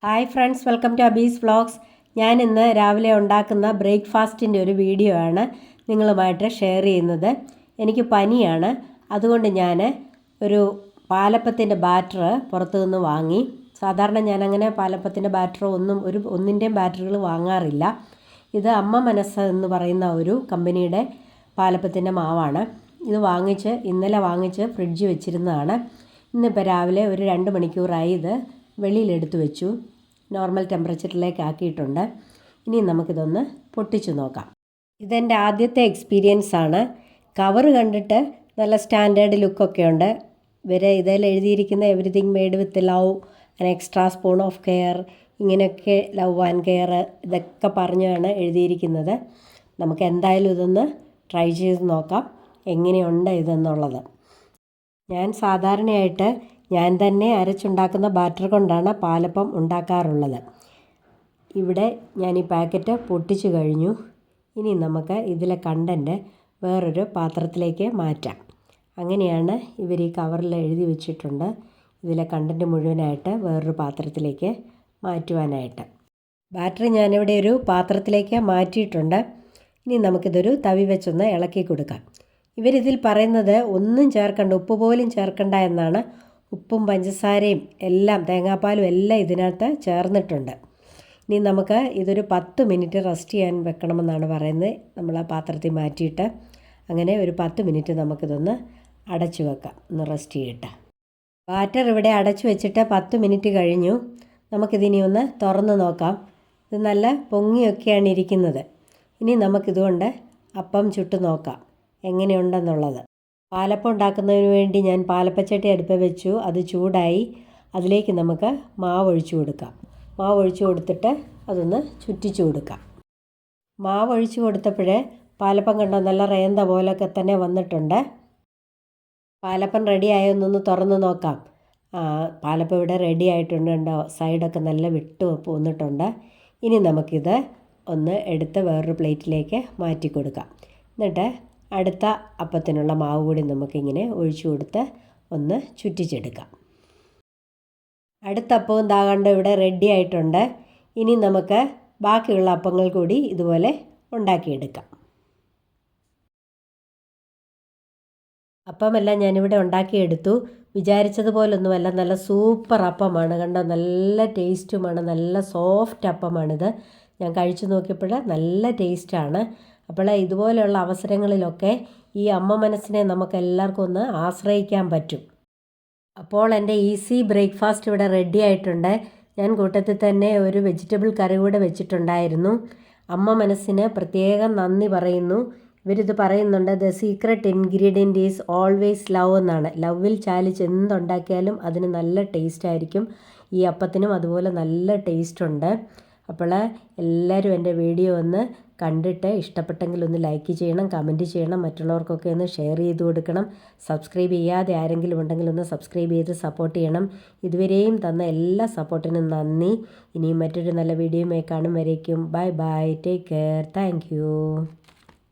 Hi friends, welcome to Abi's vlogs. ഞാൻ ഇന്ന് രാവിലെ ഉണ്ടാക്കുന്ന ബ്രേക്ക്ഫാസ്റ്റിൻ്റെ ഒരു വീഡിയോ ആണ് നിങ്ങളുമായിട്ട് ഷെയർ ചെയ്യുന്നത്. എനിക്ക് പനിയാണ്, അതുകൊണ്ട് ഞാൻ ഒരു പാലപ്പത്തിൻ്റെ ബാറ്റർ പുറത്തു നിന്ന് വാങ്ങി. സാധാരണ ഞാനങ്ങനെ പാലപ്പത്തിൻ്റെ ബാറ്റർ ഒന്നിൻ്റെയും ബാറ്ററുകൾ വാങ്ങാറില്ല. ഇത് അമ്മ മനസ്സ് എന്ന് പറയുന്ന ഒരു കമ്പനിയുടെ പാലപ്പത്തിൻ്റെ മാവാണ്. ഇത് ഇന്നലെ വാങ്ങിച്ച് ഫ്രിഡ്ജ് വെച്ചിരുന്നതാണ്. ഇന്നിപ്പോൾ രാവിലെ ഒരു 2 മണിക്കൂറായി ഇത് വെളിയിലെടുത്ത് വെച്ചു. നോർമൽ ടെമ്പറേച്ചറിലേക്ക് ആക്കിയിട്ടുണ്ട്. ഇനി നമുക്കിതൊന്ന് പൊട്ടിച്ചു നോക്കാം. ഇതെൻ്റെ ആദ്യത്തെ എക്സ്പീരിയൻസ് ആണ്. കവറ് കണ്ടിട്ട് നല്ല സ്റ്റാൻഡേർഡ് ലുക്കൊക്കെ ഉണ്ട്. ഇതിൽ എഴുതിയിരിക്കുന്ന everything made with love and extra spoon of care, ഇങ്ങനെയൊക്കെ ലവ് ആൻഡ് കെയർ ഇതൊക്കെ പറഞ്ഞാണ് എഴുതിയിരിക്കുന്നത്. നമുക്ക് എന്തായാലും ഇതൊന്ന് ട്രൈ ചെയ്ത് നോക്കാം എങ്ങനെയുണ്ട് ഇതെന്നുള്ളത്. ഞാൻ സാധാരണയായിട്ട് ഞാൻ തന്നെ അരച്ചുണ്ടാക്കുന്ന ബാറ്റർ കൊണ്ടാണ് പാലപ്പം ഉണ്ടാക്കാറുള്ളത്. ഇവിടെ ഞാൻ ഈ പാക്കറ്റ് പൊട്ടിച്ചു കഴിഞ്ഞു. ഇനി നമുക്ക് ഇതിലെ കണ്ടൻറ്റ് വേറൊരു പാത്രത്തിലേക്ക് മാറ്റാം. അങ്ങനെയാണ് ഇവർ ഈ കവറിൽ എഴുതി വെച്ചിട്ടുണ്ട്, ഇതിലെ കണ്ടൻറ്റ് മുഴുവനായിട്ട് വേറൊരു പാത്രത്തിലേക്ക് മാറ്റുവാനായിട്ട്. ബാറ്റർ ഞാനിവിടെ ഒരു പാത്രത്തിലേക്ക് മാറ്റിയിട്ടുണ്ട്. ഇനി നമുക്കിതൊരു തവി വെച്ചൊന്ന് ഇളക്കി കൊടുക്കാം. ഇവരിതിൽ പറയുന്നത് ഒന്നും ചേർക്കണ്ട, ഉപ്പ് പോലും ചേർക്കണ്ട എന്നാണ്. ഉപ്പും പഞ്ചസാരയും എല്ലാം, തേങ്ങാപ്പാലും എല്ലാം ഇതിനകത്ത് ചേർന്നിട്ടുണ്ട്. ഇനി നമുക്ക് ഇതൊരു 10 മിനിറ്റ് റെസ്റ്റ് ചെയ്യാൻ വെക്കണമെന്നാണ് പറയുന്നത്. നമ്മൾ ആ പാത്രത്തിൽ മാറ്റിയിട്ട് അങ്ങനെ ഒരു 10 മിനിറ്റ് നമുക്കിതൊന്ന് അടച്ചു വെക്കാം, ഒന്ന് റെസ്റ്റ് ചെയ്യട്ടെ. ബാറ്റർ ഇവിടെ അടച്ചു വെച്ചിട്ട് 10 മിനിറ്റ് കഴിഞ്ഞു. നമുക്കിതിനി ഒന്ന് തുറന്ന് നോക്കാം. ഇത് നല്ല പൊങ്ങിയൊക്കെയാണ് ഇരിക്കുന്നത്. ഇനി നമുക്കിതുകൊണ്ട് അപ്പം ചുട്ട് നോക്കാം എങ്ങനെയുണ്ടെന്നുള്ളത്. പാലപ്പം ഉണ്ടാക്കുന്നതിന് വേണ്ടി ഞാൻ പാലപ്പച്ചട്ടി അടുപ്പിൽ വെച്ചു. അത് ചൂടായി. അതിലേക്ക് നമുക്ക് മാവ് ഒഴിച്ചു കൊടുക്കാം. മാവ് ഒഴിച്ചു കൊടുത്തിട്ട് അതൊന്ന് ചുറ്റിച്ചു കൊടുക്കാം. മാവ് ഒഴിച്ചു കൊടുത്തപ്പോഴേ പാലപ്പം കണ്ടോ നല്ല റേന്ത പോലൊക്കെ തന്നെ വന്നിട്ടുണ്ട്. പാലപ്പം റെഡി ആയോന്നൊന്ന് തുറന്ന് നോക്കാം. പാലപ്പം ഇവിടെ റെഡി ആയിട്ടുണ്ട്. കണ്ടോ, സൈഡൊക്കെ നല്ല വിട്ട് പോന്നിട്ടുണ്ട്. ഇനി നമുക്കിത് ഒന്ന് എടുത്ത് വേറൊരു പ്ലേറ്റിലേക്ക് മാറ്റി കൊടുക്കാം. എന്നിട്ട് അടുത്ത അപ്പത്തിനുള്ള മാവ് കൂടി നമുക്കിങ്ങനെ ഒഴിച്ചു കൊടുത്ത് ഒന്ന് ചുറ്റിച്ചെടുക്കാം. അടുത്ത അപ്പവും താകണ്ട് ഇവിടെ റെഡി ആയിട്ടുണ്ട്. ഇനി നമുക്ക് ബാക്കിയുള്ള അപ്പങ്ങൾ കൂടി ഇതുപോലെ ഉണ്ടാക്കിയെടുക്കാം. അപ്പമെല്ലാം ഞാനിവിടെ ഉണ്ടാക്കിയെടുത്തു. വിചാരിച്ചതുപോലൊന്നുമല്ല, നല്ല സൂപ്പർ അപ്പമാണ്. കണ്ടോ, നല്ല ടേസ്റ്റുമാണ്. നല്ല സോഫ്റ്റ് അപ്പമാണിത്. ഞാൻ കഴിച്ചു നോക്കിയപ്പോൾ നല്ല ടേസ്റ്റാണ്. അപ്പോൾ ഇതുപോലെയുള്ള അവസരങ്ങളിലൊക്കെ ഈ അമ്മ മനസ്സിനെ നമുക്ക് എല്ലാവർക്കും ഒന്ന് ആശ്രയിക്കാൻ പറ്റും. അപ്പോൾ എൻ്റെ ഈസി ബ്രേക്ക്ഫാസ്റ്റ് ഇവിടെ റെഡി ആയിട്ടുണ്ട്. ഞാൻ കൂട്ടത്തിൽ തന്നെ ഒരു വെജിറ്റബിൾ കറി കൂടെ വെച്ചിട്ടുണ്ടായിരുന്നു. അമ്മ മനസ്സിന് പ്രത്യേകം നന്ദി പറയുന്നു. ഇവരിത് പറയുന്നുണ്ട്, the secret ingredient is always love എന്നാണ്. ലവിൽ ചാലിച്ച് എന്തുണ്ടാക്കിയാലും അതിന് നല്ല ടേസ്റ്റ് ആയിരിക്കും. ഈ അപ്പത്തിനും അതുപോലെ നല്ല ടേസ്റ്റുണ്ട്. അപ്പോൾ എല്ലാവരും എൻ്റെ വീഡിയോ ഒന്ന് കണ്ടിട്ട് ഇഷ്ടപ്പെട്ടെങ്കിൽ ഒന്ന് ലൈക്ക് ചെയ്യണം, കമൻറ്റ് ചെയ്യണം, മറ്റുള്ളവർക്കൊക്കെ ഒന്ന് ഷെയർ ചെയ്ത് കൊടുക്കണം. സബ്സ്ക്രൈബ് ചെയ്യാതെ ആരെങ്കിലും ഉണ്ടെങ്കിൽ ഒന്ന് സബ്സ്ക്രൈബ് ചെയ്ത് സപ്പോർട്ട് ചെയ്യണം. ഇതുവരെയും തന്ന എല്ലാ സപ്പോർട്ടിനും നന്ദി. ഇനിയും മറ്റൊരു നല്ല വീഡിയോയുമായി കാണും വരേക്കും bye bye, take care, thank you.